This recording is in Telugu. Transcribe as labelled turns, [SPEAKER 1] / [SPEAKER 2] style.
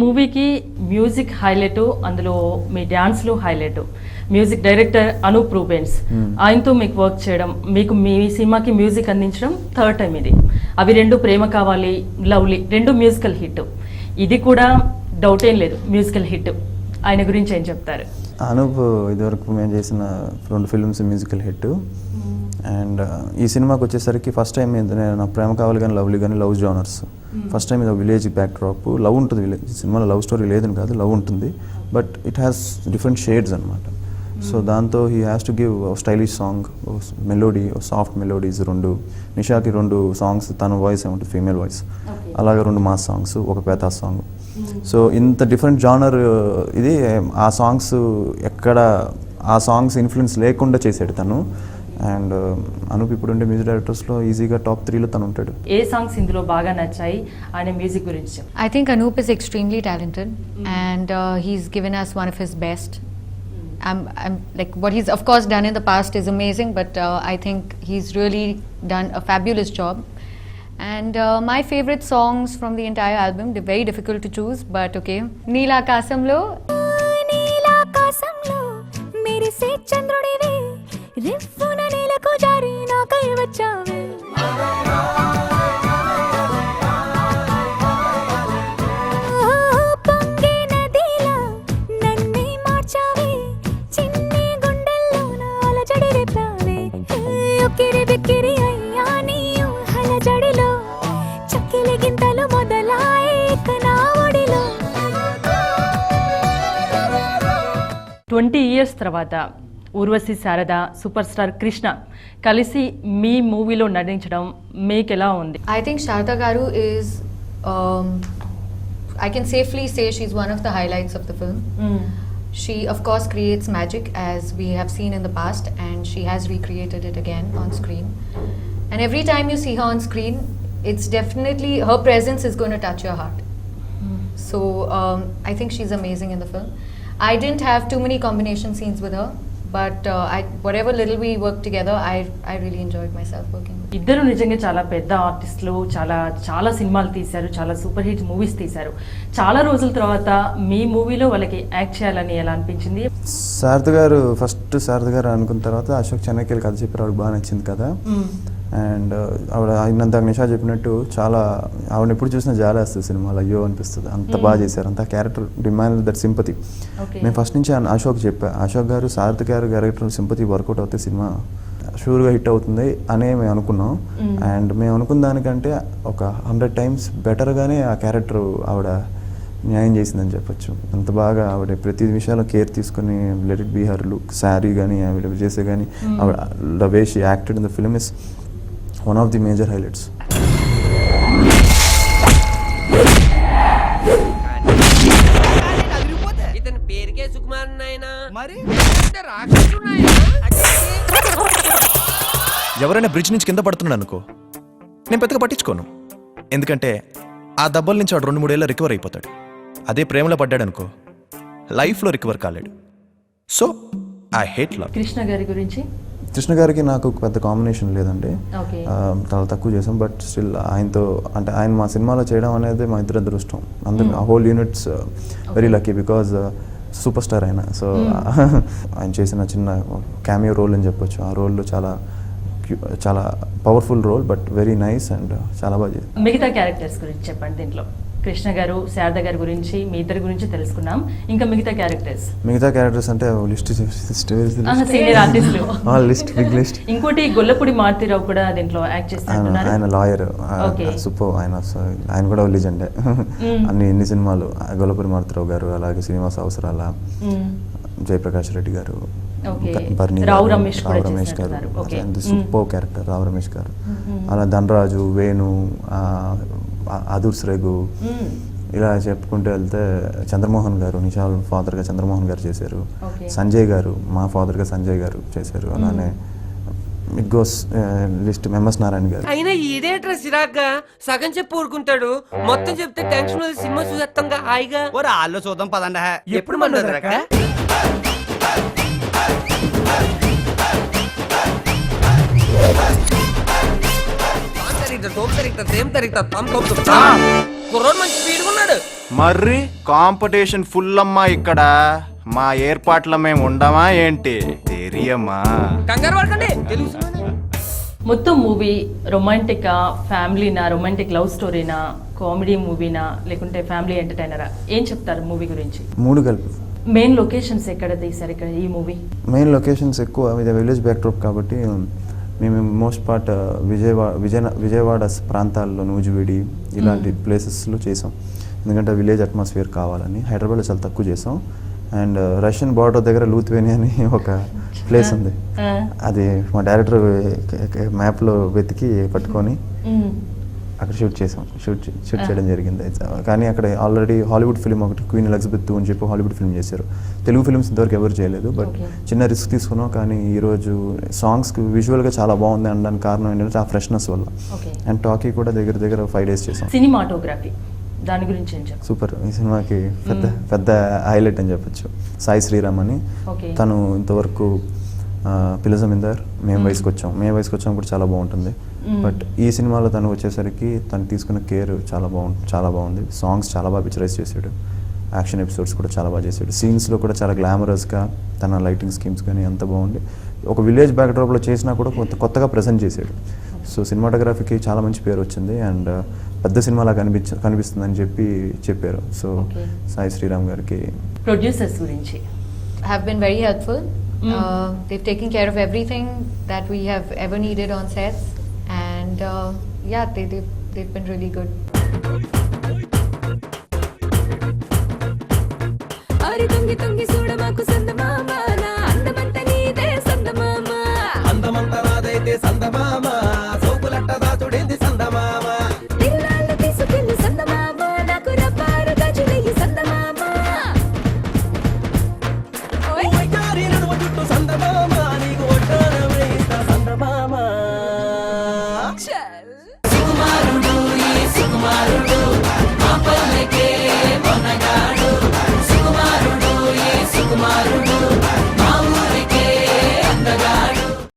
[SPEAKER 1] మూవీకి మ్యూజిక్ హైలైట్, అందులో మీ డ్యాన్స్లు highlight. Music director Anoop Rubens, ఆయనతో మీకు వర్క్ చేయడం, మీకు మీ సినిమాకి మ్యూజిక్ అందించడం థర్డ్ టైం ఇది. అవి రెండు ప్రేమ కావాలి, లవ్లీ, రెండు మ్యూజికల్ హిట్. ఇది కూడా డౌట్ ఏం లేదు మ్యూజికల్ హిట్. ఆయన గురించి ఏం చెప్తారు?
[SPEAKER 2] అనూప్ ఇదివరకు మేము చేసిన 2 ఫిల్మ్స్ మ్యూజికల్ హిట్. అండ్ ఈ సినిమాకి వచ్చేసరికి ఫస్ట్ టైం నా ప్రేమ కావాలి కానీ లవ్లీ కానీ లవ్ జానర్స్. ఫస్ట్ టైం ఇది విలేజ్ బ్యాక్ డ్రాప్, లవ్ ఉంటుంది. విలేజ్ సినిమాలో లవ్ స్టోరీ లేదని కాదు, లవ్ ఉంటుంది, but it has different shades అనమాట. సో దాంతో he has to give stylish song, melody, soft melodies 2. నిషాకి 2 songs, తన వాయిస్ ఏమంటుంది ఫీమేల్ వాయిస్, అలాగే 2 మాస్ సాంగ్స్, ఒక పేతా సాంగ్. సో ఇంత డిఫరెంట్ జానర్ ఇది. ఆ సాంగ్స్ ఎక్కడ ఆ సాంగ్స్ ఇన్ఫ్లుయెన్స్ లేకుండా చేసాడు తను. అండ్ అనూప్ ఇప్పుడుండే మ్యూజిక్ డైరెక్టర్స్లో ఈజీగా టాప్ 3లో తను ఉంటాడు.
[SPEAKER 1] ఏ సాంగ్స్ ఇందులో బాగా నచ్చాయి ఆయన మ్యూజిక్ గురించి?
[SPEAKER 3] I think Anoop is extremely talented and he's given us one of his best. I'm like what he's of course done in the past is amazing, but I think he's really done a fabulous job. And my favorite songs from the entire album, they're very difficult to choose, but okay. Neela Kasamlo merise chandrudive riffuna neelaku jari nakai vachave ponge nadila nanne marchave chinni gundello na alajadi repave ukiri bikiri ayya neeyu halajadilo chakkile gintalu modalaye kana odilo. 20 years తర్వాత ఊర్వశి శారద, సూపర్ స్టార్ కృష్ణ కలిసి మీ మూవీలో నటించడం మీకు ఎలా ఉంది? I think Sharda Garu is I can safely say she's one of the highlights of the film. She of course creates magic as we have seen in the past, and she has recreated it again on screen. And every time you see her on screen, it's definitely her presence is going to touch your heart. So I think she's amazing in the film. I didn't have too many combination scenes with her, but whatever little we worked together, I really enjoyed myself working with her.
[SPEAKER 1] ఇద్దరు నిజంగా చాలా పెద్ద ఆర్టిస్టులు, చాలా సినిమాలు తీశారు, చాలా సూపర్ హిట్ మూవీస్ తీశారు. చాలా రోజుల తర్వాత మీ మూవీలో వాళ్ళకి యాక్ట్ చేయాలని ఎలా అనిపించింది?
[SPEAKER 2] శారద గారు అనుకున్న తర్వాత అశోక్ చెన్నైకి కథ చెప్పారు, ఆవిడ బాగా నచ్చింది కదా. అండ్ ఆవిడ అయినంత నిషా చెప్పినట్టు చాలా ఆవిడ ఎప్పుడు చూసినా జాలేస్తుంది సినిమాలో, అయ్యో అనిపిస్తుంది, అంత బాగా చేశారు, అంత క్యారెక్టర్ డిమాండ్ దట్ సింపతి. నేను ఫస్ట్ నుంచి అశోక్ అశోక్ గారు శారద గారు క్యారెక్టర్ సింపతి వర్కౌట్ అవుతే సినిమా షూర్గా హిట్ అవుతుంది అనే మేము అనుకున్నాం. అండ్ మేము అనుకున్న దానికంటే ఒక 100 times బెటర్గానే ఆ క్యారెక్టర్ ఆవిడ న్యాయం చేసిందని చెప్పొచ్చు. అంత బాగా ఆవిడ ప్రతి విషయాల్లో కేర్ తీసుకుని, let it be her look, sari కానీ ఆవిడ చేసే కానీ ఆవిడ the way she acted in the film is one of the major highlights.
[SPEAKER 4] ఇతని పేరుకే సుకుమార్ నాయనా, మరి రాక్షసున్నాయనా?
[SPEAKER 5] ఎవరైనా బ్రిడ్జ్ నుంచి కింద పడుతున్నాడు అనుకో, నేను పెద్దగా పట్టించుకోను, ఎందుకంటే ఆ దెబ్బల నుంచి వాడు 2-3 ఏళ్ళ రికవర్ అయిపోతాడు. అదే ప్రేమలో పడ్డాడు అనుకో, లైఫ్లో రికవర్ కాలేడు. So I hate love.
[SPEAKER 2] Krishna గారికి నాకు పెద్ద కాంబినేషన్ లేదండి, చాలా తక్కువ చేసాం. బట్ స్టిల్ ఆయనతో అంటే ఆయన మా సినిమాలో చేయడం అనేది మా ఇద్దరు అదృష్టం. అందరూ ఆ whole units very lucky because super star ఆయన. సో ఆయన చేసిన చిన్న క్యామియో రోల్ అని చెప్పొచ్చు. ఆ రోల్లో చాలా powerful role, but very nice and చాలా బాగా చేశారు.
[SPEAKER 1] మిగతా క్యారెక్టర్స్ గురించి చెప్పండి. దీంట్లో కృష్ణ గారు, శారద గారి గురించి, మీ ఇద్దరి గురించి తెలుసుకున్నాం. ఇంకా మిగతా క్యారెక్టర్స్ అంటే సీనియర్ ఆర్టిస్టులు బిగ్ లిస్ట్. ఇంకోటి గొల్లపూడి మారుతీరావు కూడా దీంట్లో యాక్ట్ చేస్తున్నారు.
[SPEAKER 2] ఆయన లాయర్, సూపర్. ఆయన కూడా లెజెండే. ఎన్ని సినిమాలు, గొల్లపూడి మారుతీరావు గారు, అలాగే శ్రీనివాస అవసరాల, జయప్రకాష్ రెడ్డి గారు,
[SPEAKER 1] రావు రమేష్
[SPEAKER 2] గారు, సూపర్ క్యారెక్టర్ రావు రమేష్ గారు. అలా ధనరాజు, వేణు, అదూర్స్ రేగు, ఇలా చెప్పుకుంటూ వెళ్తే చంద్రమోహన్ గారు, నిషాల్ ఫాదర్గా చంద్రమోహన్ గారు చేశారు. సంజయ్ గారు మా ఫాదర్గా సంజయ్ గారు చేశారు. అలానే Bigg Boss list MS Narayana గారు.
[SPEAKER 4] అయినా ఈడేట్రా సిరాగ్గా సగం చెప్పి ఊరుకుంటాడు, మొత్తం చెప్తే టెన్షన్ సినిమా చూసేస్తాంగా హాయిగా.
[SPEAKER 6] ఆల్లో చూద్దాం పదండ.
[SPEAKER 4] ఎప్పుడు మన Tom tarikta, tem tarikta, tam top top. కుర్రోడు మంచి స్పీడ్ ఉన్నాడు.
[SPEAKER 6] మర్రి కాంపిటీషన్ ఫుల్ అమ్మా ఇక్కడ. మా ఏర్పాట్ల మేము ఉండమా ఏంటి తెరియమ్మా.
[SPEAKER 4] కంగారు పడకండి, తెలుసు.
[SPEAKER 1] మొత్తం మూవీ రొమాంటికా, ఫ్యామిలీనా, రొమాంటిక్ లవ్ స్టోరీనా, కామెడీ మూవీనా, లేకుంటే ఫ్యామిలీ ఎంటర్టైనరా? ఏం చెప్తారు మూవీ గురించి?
[SPEAKER 2] మూడు కలిపి.
[SPEAKER 1] మెయిన్ లొకేషన్స్ ఎక్కడ తీశారు ఇక్కడ ఈ మూవీ?
[SPEAKER 2] మెయిన్ లొకేషన్స్ ఎక్కువ ఇది విలేజ్ బ్యాక్డ్రాప్ కాబట్టి మేము మోస్ట్ పార్ట్ విజయవాడ ప్రాంతాల్లో నూజివీడి ఇలాంటి ప్లేసెస్లో చేసాం. ఎందుకంటే విలేజ్ అట్మాస్ఫియర్ కావాలని. హైదరాబాద్లో చాలా తక్కువ చేసాం. అండ్ రష్యన్ బార్డర్ దగ్గర లూత్వేనియా అని ఒక ప్లేస్ ఉంది. అది మా డైరెక్టర్ మ్యాప్లో వెతికి పట్టుకొని అక్కడ షూట్ చేయడం జరిగింది. కానీ అక్కడ ఆల్రెడీ హాలీవుడ్ ఫిల్మ్ ఒకటి క్వీన్ ఎలిజబెత్ అని చెప్పి హాలీవుడ్ ఫిల్మ్ చేశారు. తెలుగు ఫిల్మ్స్ ఇంతవరకు ఎవరు చేయలేదు. బట్ చిన్న రిస్క్ తీసుకున్నాం. కానీ ఈరోజు సాంగ్స్కి విజువల్గా చాలా బాగుంది అనడానికి కారణం ఏంటంటే ఆ ఫ్రెష్నెస్ వల్ల. అండ్ టాకీ కూడా దగ్గర 5 days చేసాం.
[SPEAKER 1] సినిమాటోగ్రఫీ దాని గురించి ఏం చెప్తారు?
[SPEAKER 2] సూపర్. ఈ సినిమాకి పెద్ద హైలైట్ అని చెప్పొచ్చు. సాయి శ్రీరామ్ అని. తను ఇంతవరకు పిల్ల జమీందార్, మేము వయసుకు వచ్చాం కూడా చాలా బాగుంటుంది. బట్ ఈ సినిమాలో తను వచ్చేసరికి తను తీసుకున్న కేర్ చాలా బాగుంది. సాంగ్స్ చాలా బాగా పిక్చరైజ్ చేశాడు. యాక్షన్ ఎపిసోడ్స్ కూడా చాలా బాగా చేశాడు. సీన్స్లో కూడా చాలా గ్లామరస్గా తన లైటింగ్ స్కీమ్స్ కానీ అంత బాగుంది. ఒక విలేజ్ బ్యాక్డ్రాప్లో చేసినా కూడా కొత్తగా ప్రజెంట్ చేశాడు. సో సినిమాటోగ్రఫీకి చాలా మంచి పేరు వచ్చింది. అండ్ పెద్ద సినిమాలా కనిపిస్తుందని చెప్పారు. సో సాయి శ్రీరామ్ గారికి.
[SPEAKER 1] ప్రొడ్యూసర్స్ గురించి?
[SPEAKER 3] Have been very helpful. They've taken care of everything that we have ever needed on sets, and yeah, they've been really good.
[SPEAKER 7] Ari tungi tungi suda maku sandama